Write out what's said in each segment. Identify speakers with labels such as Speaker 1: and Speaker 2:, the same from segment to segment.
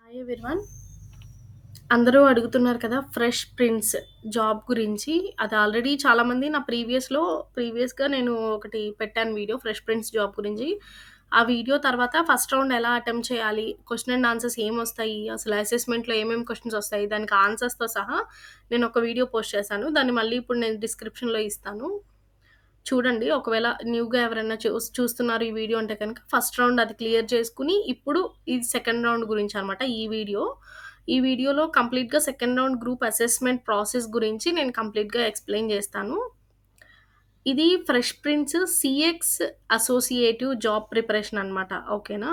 Speaker 1: Hi everyone. అందరూ అడుగుతున్నారు కదా! ఫ్రెష్ ప్రిన్స్ జాబ్ గురించి. అది ఆల్రెడీ చాలామంది నా ప్రీవియస్‌గా నేను ఒకటి పెట్టాను వీడియో ఫ్రెష్ ప్రిన్స్ జాబ్ గురించి. ఆ వీడియో తర్వాత ఫస్ట్ రౌండ్ ఎలా అటెంప్ట్ చేయాలి? క్వెషన్ అండ్ ఆన్సర్స్ ఏమొస్తాయి? అసలు అసెస్‌మెంట్‌లో ఏమేమి క్వెషన్స్ ఒస్తాయి? దానికి ఆన్సర్స్‌తో సహా నేను ఒక వీడియో పోస్ట్ చేశాను. దాన్ని మళ్ళీ ఇప్పుడు నేను డిస్క్రిప్షన్‌లో ఇస్తాను. చూడండి. ఒకవేళ న్యూగా ఎవరైనా చూస్తున్నారు ఈ వీడియో అంటే కనుక ఫస్ట్ రౌండ్ అది క్లియర్ చేసుకొని, ఇప్పుడు ఇది సెకండ్ రౌండ్ గురించనమాట ఈ వీడియో. ఈ వీడియోలో కంప్లీట్‌గా second round group assessment process గురించి నేను కంప్లీట్‌గా ఎక్స్‌ప్లెయిన్ చేస్తాను. ఇది fresh prince CX associative job preparation అనమాట. ఓకేనా?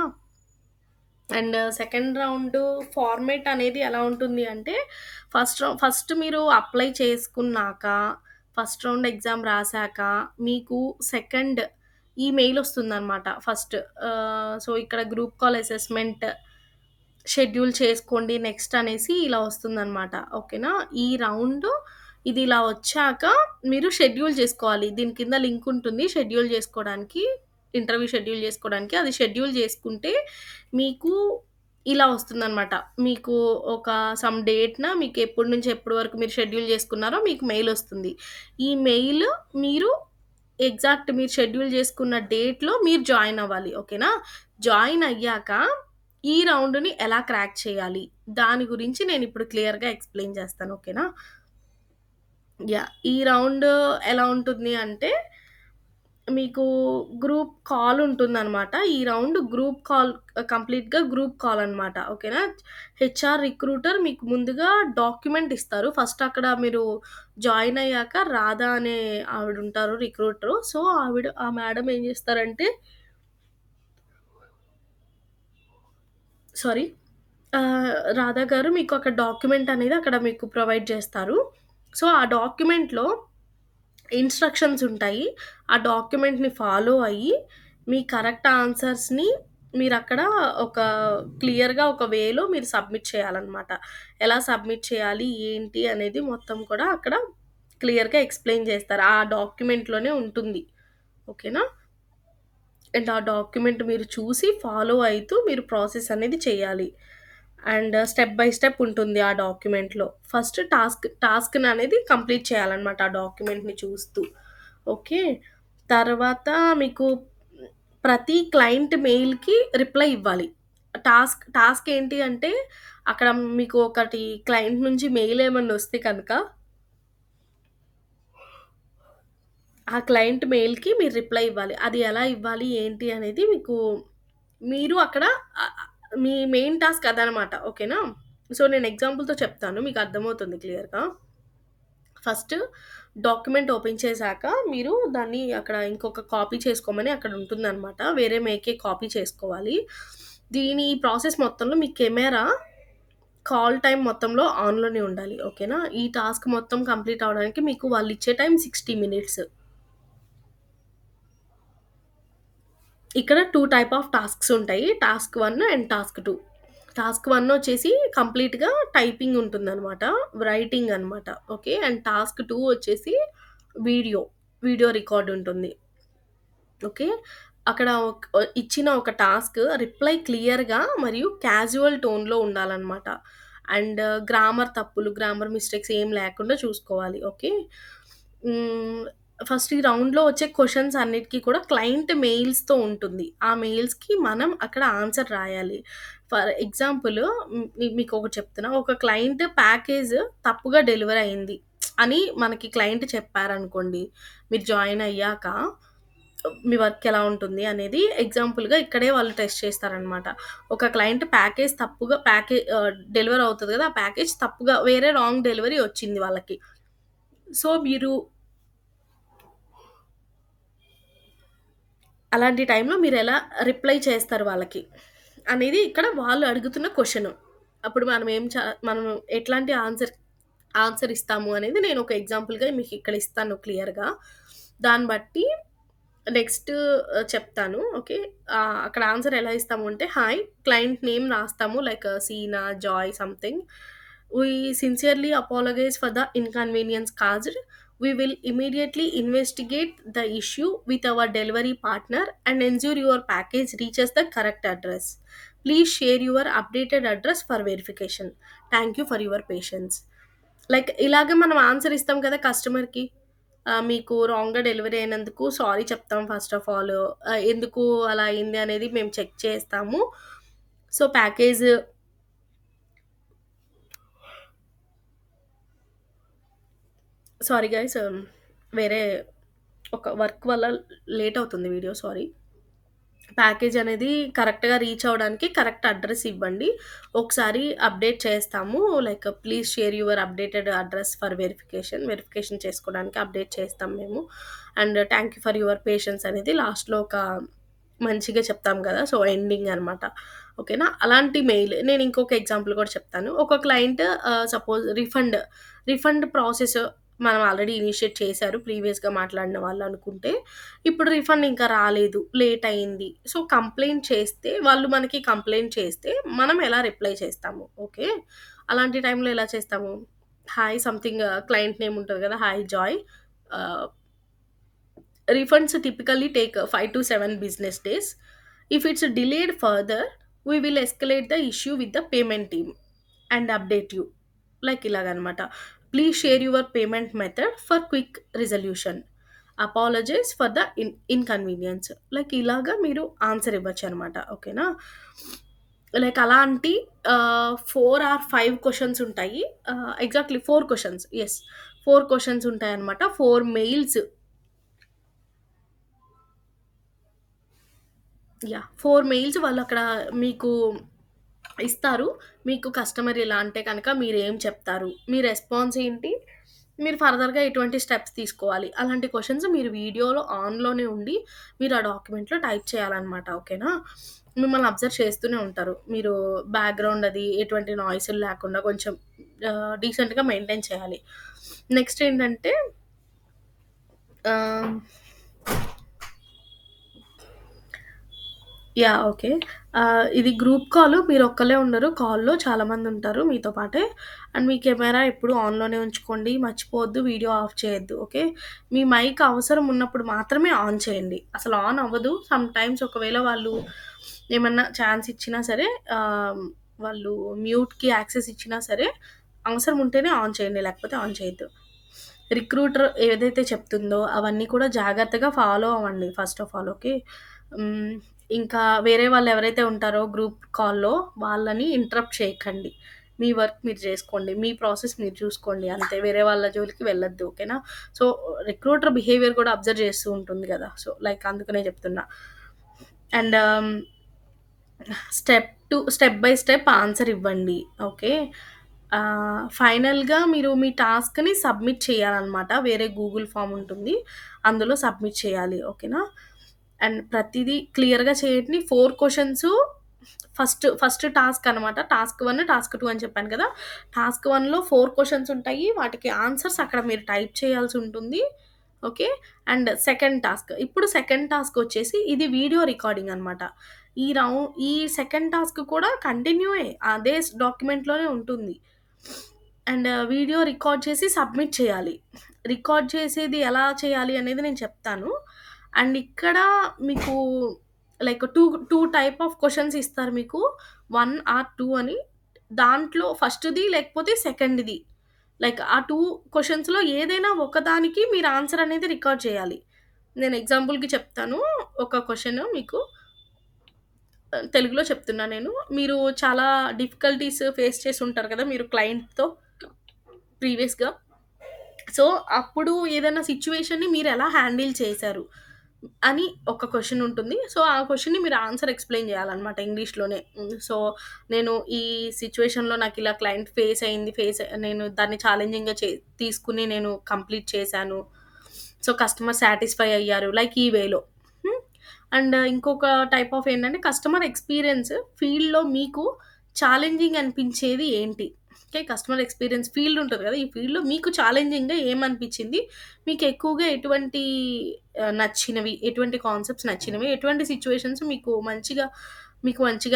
Speaker 1: అండ్ సెకండ్ రౌండు ఫార్మాట్ అనేది ఎలా ఉంటుంది అంటే, ఫస్ట్ మీరు అప్లై చేసుకున్నాక, ఫస్ట్ రౌండ్ ఎగ్జామ్ రాసాక, మీకు సెకండ్ ఈమెయిలొస్తుందనమాట ఫస్ట్. సో, ఇక్కడ గ్రూప్ కాల్ అసెస్మెంట్ షెడ్యూల్ చేసుకోండి నెక్స్ట్ అనేసి ఇలా వస్తుందనమాట. ఓకేనా? ఈ రౌండు ఇది ఇలా వచ్చాక మీరు షెడ్యూల్ చేసుకోవాలి. దీని కింద లింక్ ఉంటుంది షెడ్యూల్ చేసుకోవడానికి. ఇంటర్వ్యూ షెడ్యూల్ చేసుకోవడానికి. అది షెడ్యూల్ చేసుకుంటే మీకు ఇలా వస్తుందనమాట. మీకు ఒక సమ్ డేట్‌న మీకు ఎప్పటి నుంచి ఎప్పటి వరకు మీరు షెడ్యూల్ చేసుకున్నారో మీకు మెయిలొస్తుంది. ఈ మెయిల్ మీరు మీరు షెడ్యూల్ చేసుకున్న డేట్‌లో మీరు జాయిన్ అవ్వాలి. ఓకేనా? జాయిన్ అయ్యాక ఈ రౌండ్‌ని ఎలా క్రాక్ చేయాలి? దాని గురించి నేనిప్పుడు క్లియర్‌గా ఎక్స్‌ప్లెయిన్ చేస్తాను. ఓకేనా? ఈ రౌండ్ ఎలా ఉంటుంది అంటే, మీకు గ్రూప్ కాల్ ఉంటుందనమాట. ఈ రౌండ్ గ్రూప్ కాల్ కంప్లీట్‌గా గ్రూప్ కాల్ అనమాట. ఓకేనా? హెచ్‌ఆర్ రిక్రూటర్ మీకు ముందుగా డాక్యుమెంట్ ఇస్తారు. ఫస్ట్ అక్కడ మీరు జాయిన్ అయ్యాక రాధా అనే ఆవిడుంటారు రిక్రూటరు. సో, ఆ మేడమ్ ఏం చేస్తారంటే సారీ. రాధా గారు మీకు ఒక డాక్యుమెంట్ అనేది అక్కడ మీకు ప్రొవైడ్ చేస్తారు. సో, ఆ డాక్యుమెంట్‌లో ఇన్‌స్ట్రక్షన్స్ ఉంటాయి. ఆ డాక్యుమెంట్‌ని ఫాలో అయ్యి, మీ కరెక్ట్ ఆన్సర్స్‌ని మీరక్కడ ఒక క్లియర్‌గా ఒక వేలో మీరు సబ్మిట్ చేయాలనమాట. ఎలా సబ్మిట్ చేయాలి, ఏంటి అనేది మొత్తం కూడా అక్కడ క్లియర్‌గా ఎక్స్‌ప్లెయిన్ చేస్తారు. ఆ డాక్యుమెంట్‌లోనే ఉంటుంది. ఓకేనా? అండ్ ఆ డాక్యుమెంట్ మీరు చూసి ఫాలో అయితూ మీరు ప్రాసెస్ అనేది చేయాలి. అండ్ స్టెప్ బై స్టెప్ ఉంటుంది ఆ డాక్యుమెంట్‌లో. ఫస్ట్ టాస్క్‌ననేది కంప్లీట్ చేయాలనమాట ఆ డాక్యుమెంట్‌ని చూస్తూ. ఓకే. తర్వాత మీకు ప్రతి క్లయింట్ మెయిల్‌కి రిప్లై ఇవ్వాలి. టాస్క్ ఏంటి అంటే, అక్కడ మీకు ఒకటి క్లయింట్ నుంచి మెయిల్ ఏమన్నా వస్తే కనుక ఆ క్లయింట్ మెయిల్‌కి మీరు రిప్లై ఇవ్వాలి. అది ఎలా ఇవ్వాలి, ఏంటి అనేది మీరు అక్కడ ఆహ్, ఆహ్, మీ మెయిన్ టాస్క్ అదనమాట. ఓకేనా? సో, నేను ఎగ్జాంపుల్‌తో చెప్తాను. మీకు అర్థమవుతుంది క్లియర్‌గా. ఫస్ట్ డాక్యుమెంట్ ఓపెన్ చేశాక మీరు దాన్ని అక్కడ ఇంకొక కాపీ చేసుకోమని అక్కడ ఉంటుందనమాట. వేరే మేకే కాపీ చేసుకోవాలి. దీని ప్రాసెస్ మొత్తంలో మీ కెమెరా కాల్ టైమ్ మొత్తంలో ఆన్‌లోనే ఉండాలి. ఓకేనా? ఈ టాస్క్ మొత్తం కంప్లీట్ అవ్వడానికి మీకు వాళ్ళిచ్చే టైం 60 మినిట్స్. ఇక్కడ 2 టైప్ ఆఫ్ టాస్క్స్ ఉంటాయి. Task 1 and task 2. టాస్క్ 1 వచ్చేసి కంప్లీట్‌గా టైపింగ్ ఉంటుందనమాట. రైటింగ్ అనమాట. ఓకే. అండ్ టాస్క్ 2 వచ్చేసి వీడియో. వీడియో రికార్డ్ ఉంటుంది. ఓకే. అక్కడ ఇచ్చిన ఒక టాస్క్ రిప్లై క్లియర్‌గా మరియు క్యాజువల్ టోన్‌లో ఉండాలనమాట. అండ్ గ్రామర్ మిస్టేక్స్ ఏం లేకుండా చూసుకోవాలి. ఓకే. హ్మ్. ఫస్ట్ ఈ రౌండ్‌లో వచ్చే క్వెషన్స్ అన్నిటికి కూడా క్లయింట్ మెయిల్స్‌తో ఉంటుంది. ఆ మెయిల్స్‌కి మనం అక్కడ ఆన్సర్ రాయాలి. ఫర్ ఎగ్జాంపుల్ మీకొకటి చెప్తున్నా. ఒక క్లయింట్ ప్యాకేజ్ తప్పుగా డెలివరీ అయింది అని మనకి క్లయింట్ చెప్పారనుకోండి. మీరు జాయిన్ అయ్యాక మీ వర్క్ ఎలా ఉంటుంది అనేది ఎగ్జాంపుల్‌గా ఇక్కడే వాళ్ళు టెస్ట్ చేస్తారనమాట. ఒక క్లయింట్ ప్యాకేజ్ తప్పుగా డెలివర్ అవుతది కదా! ఆ ప్యాకేజ్ తప్పుగా వేరే రాంగ్ డెలివరీ వచ్చింది వాళ్ళకి. సో, మీరు అలాంటి టైంలో మీరెలా రిప్లై చేస్తారు వాళ్ళకి? అనేది ఇక్కడ వాళ్ళు అడుగుతున్న క్వెషను. అప్పుడు మనం ఎట్లాంటి ఆన్సర్ ఇస్తాము అనేది నేను ఒక ఎగ్జాంపుల్‌గా మీకిక్కడ ఇస్తాను క్లియర్‌గా. దాన్ని బట్టి నెక్స్ట్ చెప్తాను. ఓకే. అక్కడ ఆన్సర్ ఎలా ఇస్తాము అంటే, హాయ్ క్లయింట్ నేమ్ రాస్తాము. Like Sina, Joy something. We sincerely apologise for the inconvenience caused. We will immediately investigate the issue with our delivery partner and ensure your package reaches the correct address. Please share your updated address for verification. Thank you for your patience. Like ఇలాగ మనం answer ఇస్తాం కదా కస్టమర్‌కి. మీకు రాంగ్‌గా delivery అయినందుకు sorry చెప్తాం first of all. ఎందుకు అలా అయింది అనేది మేము చెక్ చేస్తాము. సో, ప్యాకేజ్ సారీ గైస్, వేరే ఒక వర్క్ వల్ల లేట్ అవుతుంది వీడియో, సారీ. ప్యాకేజ్ అనేది కరెక్ట్‌గా రీచ్ అవ్వడానికి కరెక్ట్ అడ్రెస్ ఇవ్వండి. ఒకసారి అప్డేట్ చేస్తాము. Like please share your updated address for verification. Verification చేసుకోవడానికి అప్డేట్ చేస్తాం మేము. And thank you for your patience అనేది లాస్ట్‌లో ఒక మంచిగా చెప్తాం గదా! సో, ఎండింగ్ అనమాట. ఓకేనా? అలాంటి మెయిల్ నేను ఇంకొక ఎగ్జాంపుల్ కూడా చెప్తాను. ఒక క్లయింట్ సపోజ్ రిఫండ్ ప్రాసెస్ మనం ఆల్రెడీ ఇనిషియేట్ చేశారు. ప్రీవియస్‌గా మాట్లాడిన వాళ్ళు అనుకుంటే, ఇప్పుడు రిఫండ్ ఇంకా రాలేదు, లేట్ అయింది. సో, కంప్లెయింట్ చేస్తే వాళ్ళు మనకి కంప్లెయింట్ చేస్తే మనం ఎలా రిప్లై చేస్తాము. ఓకే. అలాంటి టైంలో ఎలా చేస్తాము? హాయ్ సంథింగ్ క్లయింట్ నేమ్ ఉంటది కదా! Hi Joy. ఆహ్, Refunds typically take 5 to 7 business days. If it's delayed further, we will escalate the issue with the payment team and update you. Like ఇలాగనమాట. Please share your payment method for quick resolution. Apologize for the inconvenience. Like ఇలాగా మీరు answer ఇవ్వచ్చు అనమాట. ఓకేనా? Like అలాంటి 4 or 5 questions ఉంటాయి. Exactly 4 questions. Yes. 4 questions ఉంటాయన్నమాట. 4 mails. Yeah! 4 mails వాళ్ళక్కడ మీకు ఇస్తారు. మీకు కస్టమర్ ఇలా అంటే కనుక మీరేం చెప్తారు? మీ రెస్పాన్స్ ఏంటి? మీరు ఫర్దర్‌గా ఎటువంటి స్టెప్స్ తీసుకోవాలి? అలాంటి క్వెషన్స్ మీరు వీడియోలో ఆన్‌లోనే ఉండి మీరు ఆ డాక్యుమెంట్‌లో టైప్ చేయాలనమాట. ఓకేనా? మిమ్మల్ని అబ్జర్వ్ చేస్తూనే ఉంటారు. మీరు బ్యాక్‌గ్రౌండ్ అది ఎటువంటి నాయిసులు లేకుండా కొంచెం డీసెంట్‌గా మెయింటైన్ చేయాలి. నెక్స్ట్ ఏంటంటే ఆహ్ యాహ్! ఓకే. ఇది గ్రూప్ కాల్. మీరొక్కళ్ళే ఉండరు. కాల్‌లో చాలామందుంటారు మీతో పాటే. అండ్ మీ కెమెరా ఎప్పుడు ఆన్‌లోనే ఉంచుకోండి. మర్చిపోవద్దు. వీడియో ఆఫ్ చేయొద్దు. ఓకే. మీ మైక్ అవసరం ఉన్నప్పుడు మాత్రమే ఆన్ చేయండి. అసలు ఆన్ అవ్వదు. సమ్‌టైమ్స్ ఒకవేళ వాళ్ళు ఏమన్నా ఛాన్స్ ఇచ్చినా సరే, వాళ్ళు మ్యూట్‌కి యాక్సెస్ ఇచ్చినా సరే, అవసరం ఉంటేనే ఆన్ చేయండి. లేకపోతే ఆన్ చేయొద్దు. రిక్రూటర్ ఏదైతే చెప్తుందో అవన్నీ కూడా జాగ్రత్తగా ఫాలో అవ్వండి ఫస్ట్ ఆఫ్ ఆల్. ఓకే. హ్మ్. ఇంకా వేరే వాళ్ళెవరైతే ఉంటారో గ్రూప్ కాల్‌లో వాళ్ళని ఇంటరప్ట్ చేయకండి. మీ వర్క్ మీరు జేసుకోండి. మీ ప్రాసెస్ మీరు చూసుకోండి అంతే. వేరే వాళ్ళ జోలికి వెళ్ళొద్దు. ఓకేనా? సో, రిక్రూటర్ బిహేవియర్ కూడా అబ్జర్వ్ చేస్తూ ఉంటుంది గదా! సో, లైక్ అందుకనే చెప్తున్నా. And step by step answer ఇవ్వండి. ఓకే. ఫైనల్‌గా మీరు మీ టాస్క్‌ని సబ్మిట్ చేయాలనమాట. వేరే గూగుల్ ఫార్మ్ ఉంటుంది. అందులో సబ్మిట్ చేయాలి. ఓకేనా? అండ్ ప్రతీదీ క్లియర్‌గా చేయండి. 4 క్వెషన్సు ఫస్ట్ టాస్క్ అనమాట. టాస్క్ 1, టాస్క్ 2 అని చెప్పాను కదా! టాస్క్ 1లో 4 క్వెషన్స్ ఉంటాయి. వాటికి ఆన్సర్స్ అక్కడ మీరు టైప్ చేయాల్సుంటుంది. ఓకే. And second task. ఇప్పుడు సెకండ్ టాస్క్ వచ్చేసి ఇది వీడియో రికార్డింగ్ అనమాట. ఈ సెకండ్ టాస్క్ కూడా కంటిన్యూయే. అదే డాక్యుమెంట్‌లోనే ఉంటుంది. అండ్ వీడియో రికార్డ్ చేసి సబ్మిట్ చేయాలి. రికార్డ్ చేసేది ఎలా చేయాలి అనేది నేను చెప్తాను. అండ్ ఇక్కడ మీకు లైక్ 2 టైప్ ఆఫ్ క్వెషన్స్ ఇస్తారు మీకు. 1 ఆర్ 2 అని. దాంట్లో ఫస్ట్‌ది లేకపోతే సెకండ్‌ది. లైక్ ఆ 2 క్వెషన్స్‌లో ఏదైనా ఒకదానికి మీరు ఆన్సర్ అనేది రికార్డ్ చేయాలి. నేను ఎగ్జాంపుల్‌కి చెప్తాను. ఒక క్వెషన్ మీకు తెలుగులో చెప్తున్నా నేను. మీరు చాలా డిఫికల్టీస్ ఫేస్ చేసి ఉంటారు కదా! మీరు క్లయింట్‌తో ప్రీవియస్‌గా. సో, అప్పుడు ఏదైనా సిట్యుయేషన్‌ని మీరెలా హ్యాండిల్ చేశారు? అని ఒక క్వెషన్ ఉంటుంది. సో, ఆ క్వెషన్‌ని మీరు ఆన్సర్ ఎక్స్‌ప్లెయిన్ చేయాలనమాట ఇంగ్లీష్‌లోనే. సో, నేను ఈ సిట్యుయేషన్‌లో నాకిలా క్లయింట్ నేను దాన్ని ఛాలెంజింగ్‌గా తీసుకొని నేను కంప్లీట్ చేశాను. సో, కస్టమర్ సాటిస్ఫై అయ్యారు. లైక్ ఈ వేలో. హ్మ్. అండ్ ఇంకొక టైప్ ఆఫ్ ఏంటంటే కస్టమర్ ఎక్స్‌పీరియన్స్ ఫీల్డ్‌లో మీకు ఛాలెంజింగ్ అనిపించేది ఏంటి? ఓకే. కస్టమర్ ఎక్స్‌పీరియన్స్ ఫీల్డ్ ఉంటది కదా! ఈ ఫీల్డ్‌లో మీకు ఛాలెంజింగ్‌గా ఏమనిపించింది? మీకు ఎక్కువగా ఎటువంటి నచ్చినవి? ఎటువంటి కాన్సెప్ట్స్ నచ్చినవి? ఎటువంటి సిట్యుయేషన్స్ మీకు మంచిగా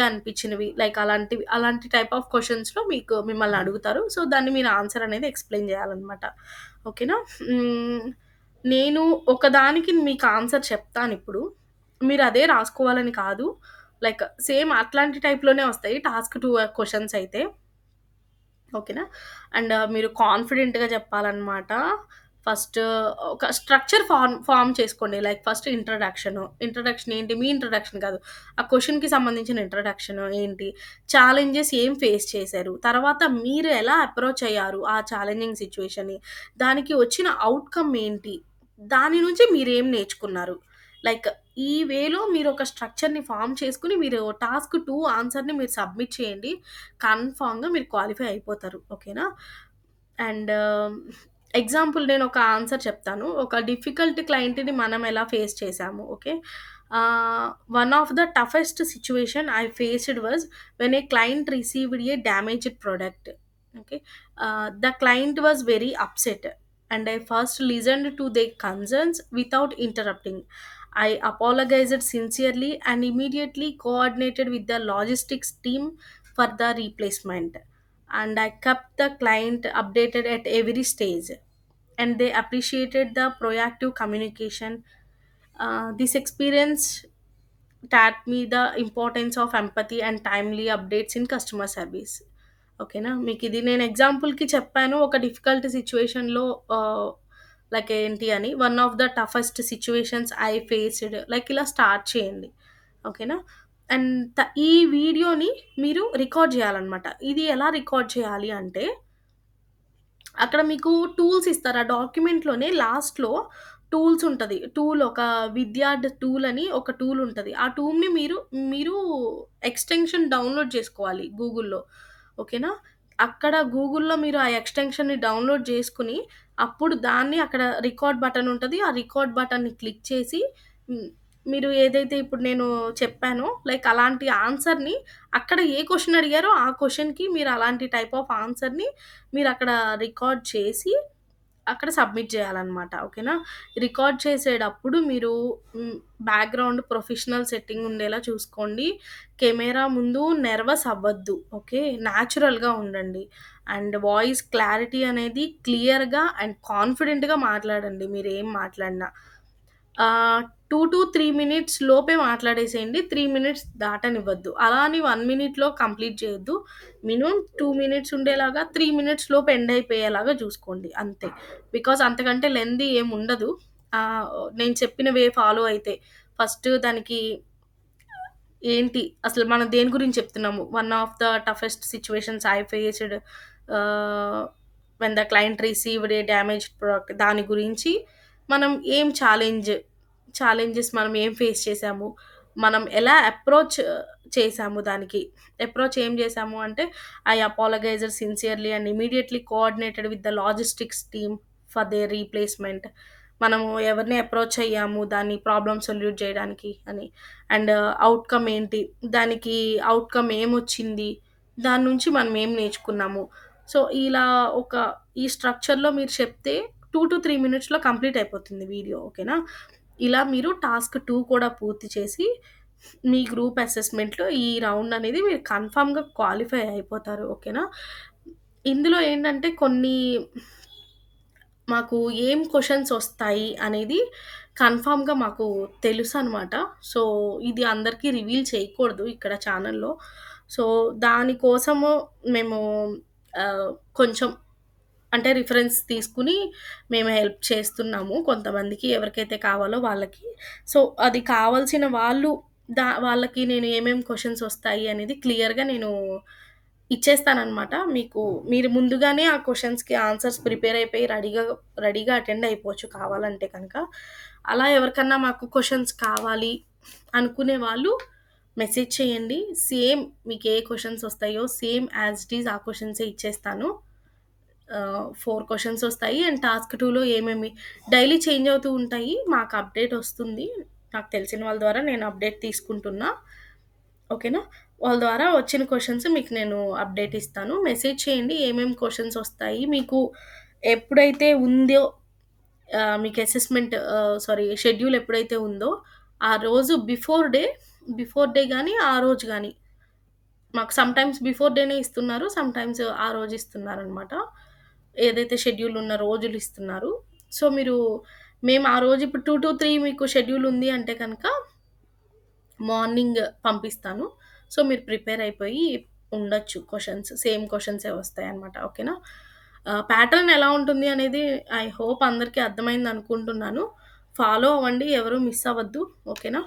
Speaker 1: అనిపించినవి? లైక్ అలాంటి టైప్ ఆఫ్ క్వెషన్స్‌లో మిమ్మల్ని అడుగుతారు. సో, దాన్ని మీరు ఆన్సర్ అనేది ఎక్స్‌ప్లెయిన్ చేయాలనమాట. ఓకేనా? హ్మ్. నేను ఒకదానికి మీకు ఆన్సర్ చెప్తానిప్పుడు. మీరు అదే రాసుకోవాలని కాదు. లైక్ సేమ్ అట్లాంటి టైప్‌లోనే వస్తాయి టాస్క్ 2 క్వెషన్స్ అయితే. ఓకేనా. అండ్ మీరు కాన్ఫిడెంట్‌గా చెప్పాలనమాట. ఫస్ట్ ఒక స్ట్రక్చర్ ఫార్మ్ చేసుకోండి. Like first introduction. ఇంట్రడక్షన్ ఏంటి? మీ ఇంట్రడక్షన్ కాదు. ఆ క్వెషన్‌కి సంబంధించిన ఇంట్రడక్షన్ ఏంటి? ఛాలెంజెస్ ఏం ఫేస్ చేశారు? తర్వాత మీరు ఎలా అప్రోచ్ అయ్యారు ఆ ఛాలెంజింగ్ సిట్యుయేషన్‌ని? దానికి వచ్చిన ఔట్‌కమ్ ఏంటి? దాని నుంచి మీరేం నేర్చుకున్నారు? లైక్ ఈ వేలో మీరొక స్ట్రక్చర్‌ని ఫార్మ్ చేసుకొని మీరు టాస్క్ 2 ఆన్సర్‌ని మీరు సబ్మిట్ చేయండి. కన్ఫర్మ్‌గా మీరు క్వాలిఫై అయిపోతారు. ఓకేనా? అండ్ ఎగ్జాంపుల్ నేనొక ఆన్సర్ చెప్తాను. ఒక డిఫికల్ట్ క్లయింట్‌ని మనం ఎలా ఫేస్ చేసాము. Okay. One of the toughest situation I faced was when a client received a damaged product. Okay. The client was very upset and I first listened to their concerns without interrupting. I apologized sincerely and immediately coordinated with the logistics team for the replacement. And I kept the client updated at every stage. And they appreciated the proactive communication. This experience taught me the importance of empathy and timely updates in customer service. ఓకేనా. మీకిది నేను ఎగ్జాంపుల్‌కి చెప్పాను. ఒక difficult సిట్యుయేషన్‌లో like ఏంటి అని. One of the toughest situations I faced like ఇలా start చేయండి. ఓకేనా. అండ్ ఈ వీడియోని మీరు రికార్డ్ చేయాలనమాట. ఇది ఎలా రికార్డ్ చేయాలి అంటే అక్కడ మీకు టూల్స్ ఇస్తారు. ఆ డాక్యుమెంట్‌లోనే లాస్ట్‌లో టూల్స్ ఉంటది. ఒక విద్యార్థి టూల్ అని ఒక టూల్ ఉంటది. ఆ టూల్‌ని మీరు ఎక్స్‌టెన్షన్ డౌన్‌లోడ్ చేసుకోవాలి గూగుల్‌లో. ఓకేనా. అక్కడ గూగుల్‌లో మీరు ఆ ఎక్స్‌టెన్షన్‌ని డౌన్‌లోడ్ చేసుకొని, అప్పుడు దాన్ని అక్కడ రికార్డ్ బటన్ ఉంటది. ఆ రికార్డ్ బటన్‌ని క్లిక్ చేసి హ్మ్. మీరు ఏదైతే ఇప్పుడు నేను చెప్పానో లైక్ అలాంటి ఆన్సర్‌ని అక్కడ ఏ క్వెషన్ అడిగారో ఆ క్వెషన్‌కి మీరు అలాంటి టైప్ ఆఫ్ ఆన్సర్‌ని మీరక్కడ రికార్డ్ చేసి, అక్కడ సబ్మిట్ జేయాలనమాట. ఓకేనా. రికార్డ్ చేసేటప్పుడు మీరు బ్యాక్‌గ్రౌండ్ ప్రొఫెషనల్ సెట్టింగ్ ఉండేలా చూసుకోండి. కెమెరా ముందు నెర్వస్ అవ్వద్దు. ఓకే. న్యాచురల్‌గా ఉండండి. అండ్ వాయిస్ క్లారిటీ అనేది క్లియర్‌గా అండ్ కాన్ఫిడెంట్‌గా మాట్లాడండి మీరేం మాట్లాడినా. 2-3 మినిట్స్ లోపే మాట్లాడేసేయండి. 3 మినిట్స్ దాటనివ్వద్దు. అలా అని 1 మినిట్‌లో కంప్లీట్ చేయొద్దు. మినిమమ్ 2 మినిట్స్ ఉండేలాగా 3 మినిట్స్ లోపు ఎండ్ అయిపోయేలాగా చూసుకోండి అంతే. బికాజ్ అంతకంటే లెంథీ ఏముండదు. ఆహ్, నేను చెప్పిన వే ఫాలో అయితే. ఫస్ట్ దానికి ఏంటి? అసలు మనం దేని గురించి చెప్తున్నాము? One of the toughest situations I faced ah, when the client received a damaged product దాని గురించి మనం ఏం ఛాలెంజెస్ మనం ఏం ఫేస్ చేసాము? మనం ఎలా అప్రోచ్ చేసాము దానికి? అప్రోచ్ ఏం చేసాము అంటే, I apologised sincerely and immediately coordinated with the logistics team for their replacement. మనము ఎవరిని అప్రోచ్ అయ్యాము దాన్ని ప్రాబ్లమ్ సొల్యూట్ చేయడానికి అని. అండ్ ఔట్‌కమ్ ఏంటి? దానికి ఔట్‌కమ్ ఏమొచ్చింది? దాని నుంచి మనం ఏం నేర్చుకున్నాము? సో, ఇలా ఒక ఈ స్ట్రక్చర్‌లో మీరు చెప్తే 2-3 మినిట్స్‌లో కంప్లీట్ అయిపోతుంది వీడియో. ఓకేనా. ఇలా మీరు టాస్క్ 2 కూడా పూర్తి చేసి, మీ గ్రూప్ అసెస్‌మెంట్‌లో ఈ రౌండ్ అనేది మీరు కన్ఫర్మ్‌గా క్వాలిఫై అయిపోతారు. ఓకేనా. ఇందులో ఏంటంటే కొన్ని మాకు ఏం క్వెషన్స్ ఒస్తాయి అనేది కన్ఫర్మ్‌గా మాకు తెలుసనమాట. సో, ఇది అందరికీ రివీల్ చేయకూడదు ఇక్కడ ఛానెల్‌లో. సో, దాని కోసము మేము కొంచెం అంటే రిఫరెన్స్ తీసుకొని మేము హెల్ప్ చేస్తున్నాము కొంతమందికి ఎవరికైతే కావాలో వాళ్ళకి. సో, అది కావాల్సిన వాళ్ళు వాళ్ళకి నేను ఏమేం క్వెషన్స్ ఒస్తాయి అనేది క్లియర్‌గా నేను ఇచ్చేస్తాననమాట. మీరు ముందుగానే ఆ క్వెషన్స్‌కి ఆన్సర్స్ ప్రిపేర్ అయిపోయి రెడీగా అటెండ్ అయిపోవచ్చు కావాలంటే కనుక. అలా ఎవరికన్నా మాకు క్వెషన్స్ కావాలి అనుకునే వాళ్ళు మెసేజ్ చేయండి. సేమ్ మీకు ఏ క్వెషన్స్ ఒస్తాయో సేమ్ యాజ్ ఇట్ ఈజ్ ఆ క్వెషన్సే ఇచ్చేస్తాను. 4 క్వెషన్స్ ఒస్తాయి. అండ్ టాస్క్ 2లో ఏమేమి డైలీ చేంజ్ అవుతూ ఉంటాయి. మాకు అప్డేట్ ఒస్తుంది. నాకు తెలిసిన వాళ్ళ ద్వారా నేను అప్డేట్ తీసుకుంటున్నా. ఓకేనా. వాళ్ళ ద్వారా వచ్చిన క్వెషన్స్ మీకు నేను అప్డేట్ ఇస్తాను. మెసేజ్ చేయండి ఏమేం క్వెషన్స్ ఒస్తాయి. మీకు ఎప్పుడైతే ఉందో మీకు అసెస్‌మెంట్ షెడ్యూల్ ఎప్పుడైతే ఉందో ఆ రోజు బిఫోర్ డే గాని, ఆ రోజు గాని మాకు సమ్‌టైమ్స్ బిఫోర్ డేనే ఇస్తున్నారు. సమ్‌టైమ్స్ ఆ రోజు ఇస్తున్నారనమాట. ఏదైతే షెడ్యూల్ ఉన్న రోజులు ఇస్తున్నారు. సో, మేము ఆ రోజు ఇప్పుడు 2-3 మీకు షెడ్యూల్ ఉంది అంటే కనుక మార్నింగ్ పంపిస్తాను. సో, మీరు ప్రిపేర్ అయిపోయి ఉండొచ్చు క్వెషన్స్. సేమ్ క్వెషన్సే వస్తాయన్నమాట. ఓకేనా? ప్యాటర్న్ ఎలా ఉంటుంది అనేది ఐ హోప్ అందరికీ అర్థమైందనుకుంటున్నాను. ఫాలో అవ్వండి. ఎవరు మిస్ అవ్వద్దు. ఓకేనా?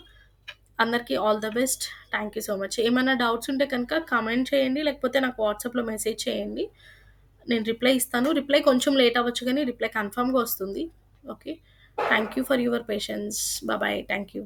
Speaker 1: అందరికీ all the best. Thank you so much. ఏమన్నా డౌట్స్ ఉంటే కనుక కామెంట్ చేయండి. లేకపోతే నాకు వాట్సాప్‌లో మెసేజ్ చేయండి. నేను రిప్లై ఇస్తాను. రిప్లై కొంచెం లేట్ అవ్వచ్చు గానీ రిప్లై కన్ఫర్మ్‌గా వస్తుంది. Okay. Thank you for your patience. Bye. Thank you.